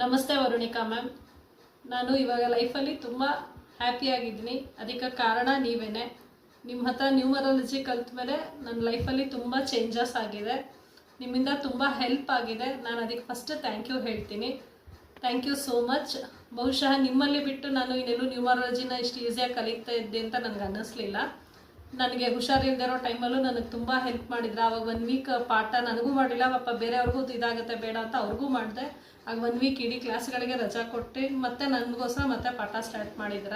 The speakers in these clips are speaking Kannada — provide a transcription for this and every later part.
ನಮಸ್ತೆ ವರುಣಿಕಾ ಮ್ಯಾಮ್. ನಾನು ಇವಾಗ ಲೈಫಲ್ಲಿ ತುಂಬ ಹ್ಯಾಪಿಯಾಗಿದ್ದೀನಿ. ಅದಕ್ಕೆ ಕಾರಣ ನೀವೇನೆ. ನಿಮ್ಮ ಹತ್ರ ನ್ಯೂಮರಾಲಜಿ ಕಲ್ತ ಮೇಲೆ ನನ್ನ ಲೈಫಲ್ಲಿ ತುಂಬ ಚೇಂಜಸ್ ಆಗಿದೆ. ನಿಮ್ಮಿಂದ ತುಂಬ ಹೆಲ್ಪ್ ಆಗಿದೆ. ನಾನು ಅದಕ್ಕೆ ಫಸ್ಟ್ ಥ್ಯಾಂಕ್ ಯು ಹೇಳ್ತೀನಿ. Thank you so much. ಬಹುಶಃ ನಿಮ್ಮಲ್ಲಿ ಬಿಟ್ಟು ನಾನು ಇನ್ನೆಲ್ಲೂ ನ್ಯೂಮರಾಲಜಿನ ಇಷ್ಟು ಈಸಿಯಾಗಿ ಕಲಿತಾ ಇದ್ದೆ ಅಂತ ನನಗೆ ಅನ್ನಿಸ್ಲಿಲ್ಲ. ನನಗೆ ಹುಷಾರಿಲ್ದಿರೋ ಟೈಮಲ್ಲೂ ನನಗೆ ತುಂಬ ಹೆಲ್ಪ್ ಮಾಡಿದ್ರು. ಆವಾಗ 1 ವೀಕ್ ಪಾಠ ನನಗೂ ಮಾಡಿಲ್ಲ, ಪಾಪ ಬೇರೆಯವ್ರಿಗೂ ಇದಾಗುತ್ತೆ ಬೇಡ ಅಂತ ಅವ್ರಿಗೂ ಮಾಡಿದೆ. ಆಗ 1 ವೀಕ್ ಇಡೀ ಕ್ಲಾಸ್ಗಳಿಗೆ ರಜಾ ಕೊಟ್ಟು ಮತ್ತೆ ನನಗೋಸ್ಕರ ಮತ್ತೆ ಪಾಠ ಸ್ಟಾರ್ಟ್ ಮಾಡಿದ್ರ.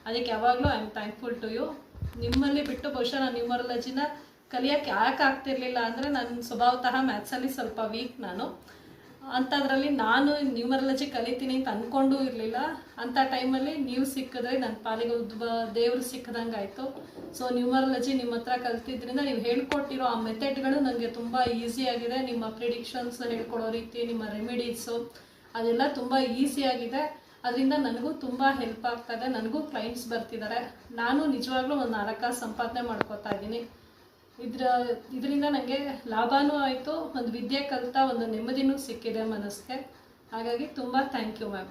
ಅದಕ್ಕೆ ಯಾವಾಗಲೂ I am thankful to you. ನಿಮ್ಮಲ್ಲಿ ಬಿಟ್ಟು ಬಹುಶಃ ನಾನು ನ್ಯೂಮರಾಲಜಿನ ಕಲಿಯೋಕ್ಕೆ ಯಾಕೆ ಆಗ್ತಿರ್ಲಿಲ್ಲ ಅಂದರೆ ನನ್ನ ಸ್ವಭಾವತಃ ಮ್ಯಾಥ್ಸಲ್ಲಿ ಸ್ವಲ್ಪ ವೀಕ್ ನಾನು. ಅಂಥದ್ರಲ್ಲಿ ನಾನು ನ್ಯೂಮರಾಲಜಿ ಕಲಿತೀನಿ ಅಂತ ಅಂದ್ಕೊಂಡೂ ಇರಲಿಲ್ಲ. ಅಂಥ ಟೈಮಲ್ಲಿ ನೀವು ಸಿಕ್ಕಿದ್ರೆ ನನ್ನ ಪಾಲಿಗೆ ದೇವರು ಸಿಕ್ಕದಂಗೆ ಆಯಿತು. ಸೊ ನ್ಯೂಮರಾಲಜಿ ನಿಮ್ಮ ಹತ್ರ ಕಲ್ತಿದ್ರಿಂದ ನೀವು ಹೇಳ್ಕೊಟ್ಟಿರೋ ಆ ಮೆಥಡ್ಗಳು ನನಗೆ ತುಂಬ ಈಸಿಯಾಗಿದೆ. ನಿಮ್ಮ ಪ್ರಿಡಿಕ್ಷನ್ಸ್ ಹೇಳ್ಕೊಡೋ ರೀತಿ, ನಿಮ್ಮ ರೆಮಿಡೀಸು ಅದೆಲ್ಲ ತುಂಬ ಈಸಿಯಾಗಿದೆ. ಅದರಿಂದ ನನಗೂ ತುಂಬ ಹೆಲ್ಪ್ ಆಗ್ತಾಯಿದೆ. ನನಗೂ ಕ್ಲೈಂಟ್ಸ್ ಬರ್ತಿದ್ದಾರೆ. ನಾನು ನಿಜವಾಗ್ಲೂ ಒಂದು 4 ಕಾಸು ಸಂಪಾದನೆ ಮಾಡ್ಕೋತಾ ಇದ್ದೀನಿ. ಇದರಿಂದ ನನಗೆ ಲಾಭವೂ ಆಯಿತು, ಒಂದು ವಿದ್ಯೆ ಕಲಿತ ಒಂದು ನೆಮ್ಮದಿನೂ ಸಿಕ್ಕಿದೆ ಮನಸ್ಸಿಗೆ. ಹಾಗಾಗಿ ತುಂಬ ಥ್ಯಾಂಕ್ ಯು ಮ್ಯಾಮ್.